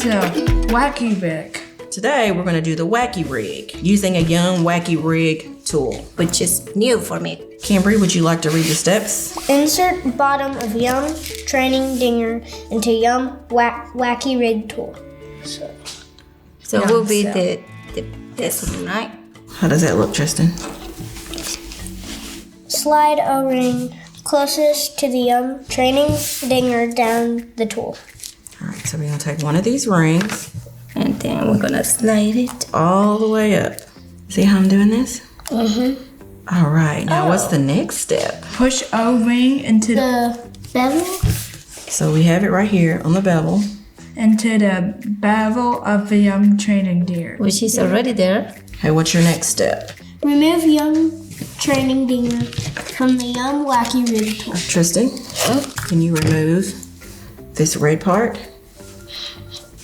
to Wacky Rig. Today we're going to do the Wacky Rig using a YUM Wacky Rig tool. Which is new for me. Cambry, would you like to read the steps? Insert bottom of YUM training dinger into YUM Wacky Rig tool. So Yeah, will be so- this one, right? How does that look, Tristan? Slide O-ring closest to the YUM training dinger down the tool. All right, so we're going to take one of these rings And then we're gonna slide it. all the way up. See how I'm doing this? Mm-hmm. All right, now what's the next step? Push O-ring into The bevel. So we have it right here on the bevel. the bevel of the YUM training gear. Which is already there. Hey, what's your next step? Remove YUM training dinger from the YUM Wacky Rig tool. Tristan, can you remove this red part?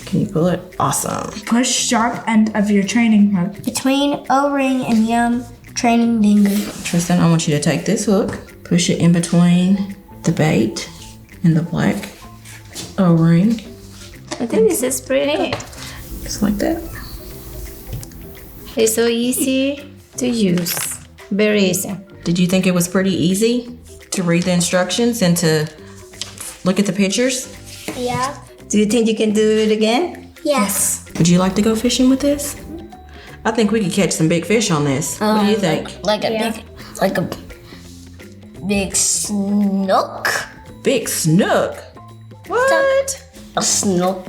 Can you pull it? Awesome. Push sharp end of your training hook. Between O-ring and YUM training dinger. Tristan, I want you to take this hook, push it in between the bait and the black O-ring, I think this is pretty. just like that. It's so easy to use. Very easy. Did you think it was pretty easy to read the instructions and to look at the pictures? Yeah. Do you think you can do it again? Yes. Would you like to go fishing with this? I think we could catch some big fish on this. What do you think? Like a Yeah. big snook. Big snook. What? A snook.